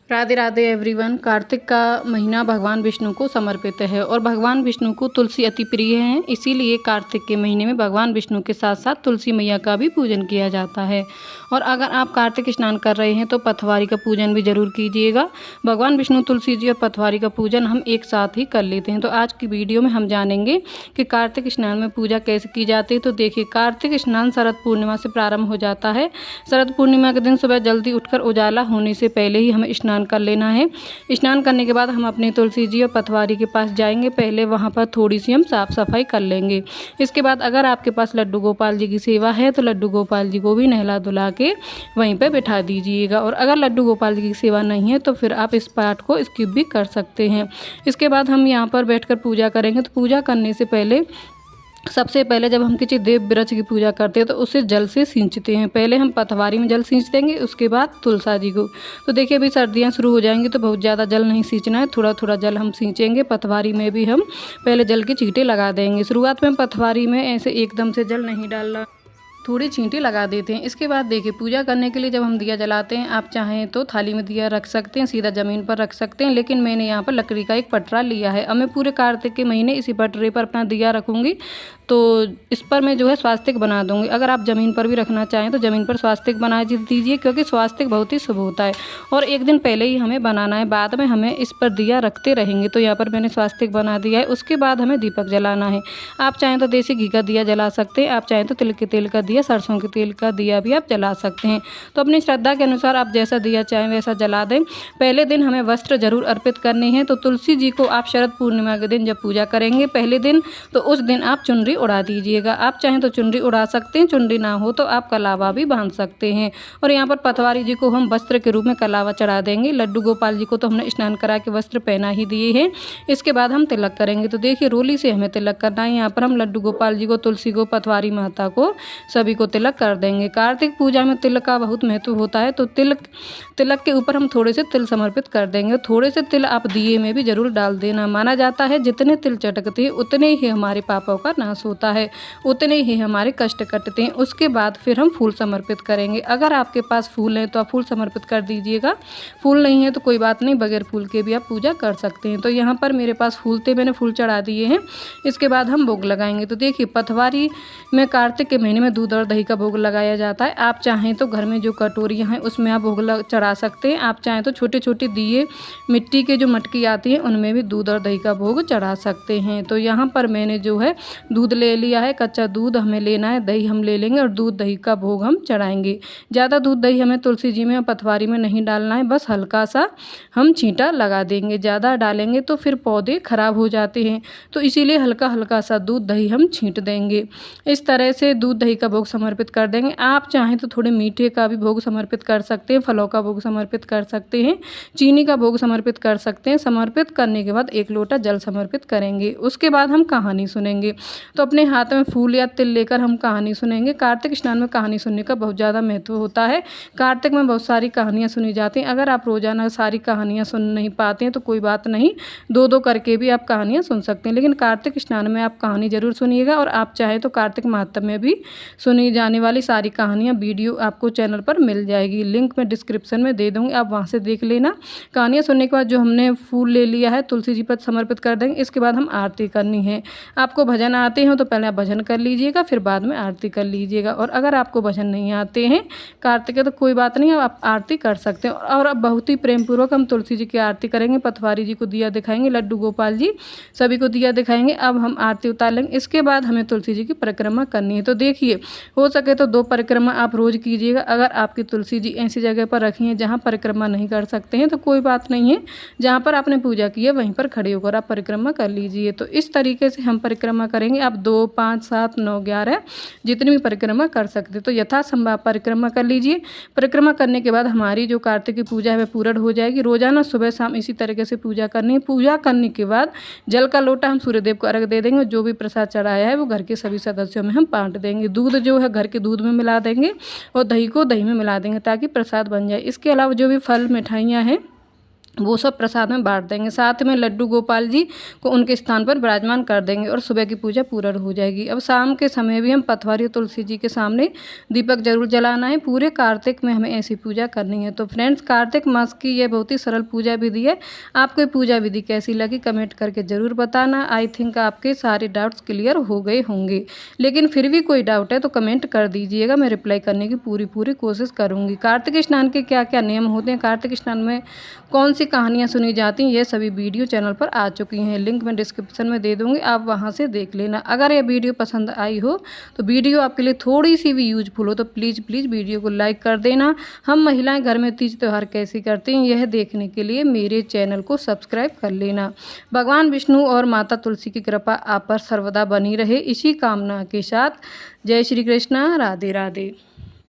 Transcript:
Radhe Radhe everyone. Kartik का महीना भगवान विष्णु को समर्पित है और भगवान विष्णु को तुलसी अति प्रिय है। इसीलिए कार्तिक के महीने में भगवान विष्णु के साथ साथ तुलसी मैया का भी पूजन किया जाता है। और अगर आप कार्तिक स्नान कर रहे हैं तो पथवारी का पूजन भी जरूर कीजिएगा। भगवान विष्णु, तुलसी जी और पथवारी का पूजन हम एक साथ ही कर लेते हैं। तो आज की वीडियो में हम जानेंगे कि कार्तिक स्नान में पूजा कैसे की जाती है। तो देखिए, कार्तिक स्नान शरद पूर्णिमा से प्रारंभ हो जाता है। शरद पूर्णिमा के दिन सुबह जल्दी उठकर उजाला होने से पहले ही हमें स्नान कर लेना है। स्नान करने के बाद हम अपनी तुलसी जी और पथवारी के पास जाएंगे। पहले वहां पर थोड़ी सी हम साफ सफाई कर लेंगे। इसके बाद अगर आपके पास लड्डू गोपाल जी की सेवा है तो लड्डू गोपाल जी को भी नहला धुला के वहीं पर बिठा दीजिएगा। और अगर लड्डू गोपाल जी की सेवा नहीं है तो फिर आप इस पाठ को स्किप भी कर सकते हैं। इसके बाद हम यहाँ पर बैठकर पूजा करेंगे। तो पूजा करने से पहले सबसे पहले जब हम किसी देव वृक्ष की पूजा करते हैं तो उसे जल से सींचते हैं। पहले हम पथवारी में जल सींच देंगे, उसके बाद तुलसा जी को। तो देखिए, अभी सर्दियां शुरू हो जाएंगी तो बहुत ज़्यादा जल नहीं सींचना है, थोड़ा थोड़ा जल हम सींचेंगे। पथवारी में भी हम पहले जल के छींटे लगा देंगे। शुरुआत में पथवारी में ऐसे एकदम से जल नहीं डालना, थोड़ी छींटे लगा देते हैं। इसके बाद देखिए, पूजा करने के लिए जब हम दिया जलाते हैं, आप चाहें तो थाली में दिया रख सकते हैं, सीधा ज़मीन पर रख सकते हैं, लेकिन मैंने यहाँ पर लकड़ी का एक पटरा लिया है। अब मैं पूरे कार्तिक के महीने इसी पटरे पर अपना दिया रखूँगी। तो इस पर मैं जो है स्वास्तिक बना दूँगी। अगर आप ज़मीन पर भी रखना चाहें तो ज़मीन पर स्वास्तिक बना दीजिए, क्योंकि स्वास्तिक बहुत ही शुभ होता है और एक दिन पहले ही हमें बनाना है, बाद में हमें इस पर दिया रखते रहेंगे। तो यहाँ पर मैंने स्वास्तिक बना दिया है। उसके बाद हमें दीपक जलाना है। आप चाहें तो देसी घी का दिया जला सकते हैं, आप चाहें तो तिल के तेल का दिया, सरसों के तेल का दिया भी आप जला सकते हैं। तो अपनी श्रद्धा के अनुसार आप जैसा दिया चाहें वैसा जला दें। पहले दिन हमें वस्त्र जरूर अर्पित करने हैं। तो तुलसी जी को आप शरद पूर्णिमा के दिन जब पूजा करेंगे पहले दिन, तो उस दिन आप चुनरी उड़ा दीजिएगा। आप चाहें तो चुनरी उड़ा सकते हैं, चुनरी ना हो तो आप कलावा भी बांध सकते हैं। और यहाँ पर पथवारी जी को हम वस्त्र के रूप में कलावा चढ़ा देंगे। लड्डू गोपाल जी को तो हमने स्नान करा के वस्त्र पहना ही दिए हैं। इसके बाद हम तिलक करेंगे। तो देखिए, रोली से हमें तिलक करना है। यहाँ पर हम लड्डू गोपाल जी को, तुलसी को, पथवारी माता को, सभी को तिलक कर देंगे। कार्तिक पूजा में तिल का बहुत महत्व होता है। तो तिलक के ऊपर हम थोड़े से तिल समर्पित कर देंगे। थोड़े से तिल आप दिए में भी जरूर डाल देना। माना जाता है जितने तिल चटकते हैं उतने ही हमारे पापों का नाश होता है, उतने ही हमारे कष्ट कटते हैं। उसके बाद फिर हम फूल समर्पित करेंगे। अगर आपके पास फूल है तो आप फूल समर्पित कर दीजिएगा, फूल नहीं है तो कोई बात नहीं, बगैर फूल के भी आप पूजा कर सकते हैं। तो यहाँ पर मेरे पास फूल थे, मैंने फूल चढ़ा दिए हैं। इसके बाद हम भोग लगाएंगे। तो देखिए, पथवारी में कार्तिक के महीने में दूध और दही का भोग लगाया जाता है। आप चाहें तो घर में जो कटोरियाँ हैं उसमें आप भोग चढ़ा सकते हैं। आप चाहें तो छोटे छोटे दिए, मिट्टी के जो मटकी आती है उनमें भी दूध और दही का भोग चढ़ा सकते हैं। तो यहाँ पर मैंने जो है दूध ले लिया है, कच्चा दूध हमें लेना है, दही हम ले लेंगे और दूध दही का भोग हम चढ़ाएंगे। ज़्यादा दूध दही हमें तुलसी जी में और पथवारी में नहीं डालना है, बस हल्का सा हम छींटा लगा देंगे। ज़्यादा डालेंगे तो फिर पौधे खराब हो जाते हैं, तो इसीलिए हल्का हल्का सा दूध दही हम छींट देंगे। इस तरह से दूध दही का भोग समर्पित कर देंगे। आप चाहें तो थोड़े मीठे का भी भोग समर्पित कर सकते हैं, फलों का भोग समर्पित कर सकते हैं, चीनी का भोग समर्पित कर सकते हैं। समर्पित करने के बाद 1 लोटा जल समर्पित करेंगे। उसके बाद हम कहानी सुनेंगे। तो अपने हाथ में फूल या तिल लेकर हम कहानी सुनेंगे। कार्तिक स्नान में कहानी सुनने का बहुत ज़्यादा महत्व होता है। कार्तिक में बहुत सारी कहानियाँ सुनी जाती हैं। अगर आप रोज़ाना सारी कहानियाँ सुन नहीं पाते हैं तो कोई बात नहीं, 2-2 करके भी आप कहानियाँ सुन सकते हैं। लेकिन कार्तिक स्नान में आप कहानी जरूर सुनिएगा। और आप चाहें तो कार्तिक माहात्म्य में भी सुनी जाने वाली सारी कहानियाँ वीडियो आपको चैनल पर मिल जाएगी। लिंक मैं डिस्क्रिप्शन में दे दूँगी, आप वहाँ से देख लेना। कहानियाँ सुनने के बाद जो हमने फूल ले लिया है तुलसी जी पर समर्पित कर देंगे। इसके बाद हम आरती करनी है। आपको भजन आते हैं तो पहले आप भजन कर लीजिएगा, फिर बाद में आरती कर लीजिएगा। और अगर आपको भजन नहीं आते हैं कार्तिक के तो कोई बात नहीं, आप आरती कर सकते हैं। और अब बहुत ही प्रेम पूर्वक हम तुलसी जी की आरती करेंगे। पथवारी जी को दिया दिखाएंगे, लड्डू गोपाल जी सभी को दिया दिखाएंगे। अब हम आरती उतार लेंगे। इसके बाद हमें तुलसी जी की परिक्रमा करनी है। तो देखिए, हो सके तो 2 परिक्रमा आप रोज़ कीजिएगा। अगर आपकी तुलसी जी ऐसी जगह पर रखी हैं जहाँ परिक्रमा नहीं कर सकते हैं तो कोई बात नहीं है, जहाँ पर आपने पूजा की है वहीं पर खड़े होकर आप परिक्रमा कर लीजिए। तो इस तरीके से हम परिक्रमा करेंगे। आप 2, 5, 7, 9, 11 जितनी भी परिक्रमा कर सकते, तो यथासंभव आप परिक्रमा कर लीजिए। परिक्रमा करने के बाद हमारी जो कार्तिक की पूजा है वह पूर्ण हो जाएगी। रोजाना सुबह शाम इसी तरीके से पूजा करनी है। पूजा करने के बाद जल का लोटा हम सूर्यदेव को अर्घ दे देंगे। जो भी प्रसाद चढ़ाया है वो घर के सभी सदस्यों में हम बांट देंगे। दूध जो है घर के दूध में मिला देंगे और दही को दही में मिला देंगे ताकि प्रसाद बन जाए। इसके अलावा जो भी फल मिठाइयाँ हैं वो सब प्रसाद में बांट देंगे। साथ में लड्डू गोपाल जी को उनके स्थान पर विराजमान कर देंगे और सुबह की पूजा पूर्ण हो जाएगी। अब शाम के समय भी हम पटवारी और तुलसी जी के सामने दीपक जरूर जलाना है। पूरे कार्तिक में हमें ऐसी पूजा करनी है। तो फ्रेंड्स, कार्तिक मास की यह बहुत ही सरल पूजा विधि है। आपको ये पूजा विधि कैसी लगी कमेंट करके ज़रूर बताना। आई थिंक आपके सारे डाउट्स क्लियर हो गए होंगे, लेकिन फिर भी कोई डाउट है तो कमेंट कर दीजिएगा, मैं रिप्लाई करने की पूरी कोशिश करूँगी। कार्तिक स्नान के क्या क्या नियम होते हैं, कार्तिक स्नान में कौन सी कहानियाँ सुनी जाती हैं, ये सभी वीडियो चैनल पर आ चुकी हैं। लिंक मैं डिस्क्रिप्शन में दे दूँगी, आप वहाँ से देख लेना। अगर ये वीडियो पसंद आई हो तो वीडियो आपके लिए थोड़ी सी भी यूजफुल हो तो प्लीज़ वीडियो को लाइक कर देना। हम महिलाएं घर में तीज त्यौहार कैसे करती हैं यह देखने के लिए मेरे चैनल को सब्सक्राइब कर लेना। भगवान विष्णु और माता तुलसी की कृपा आप पर सर्वदा बनी रहे, इसी कामना के साथ जय श्री कृष्णा, राधे राधे।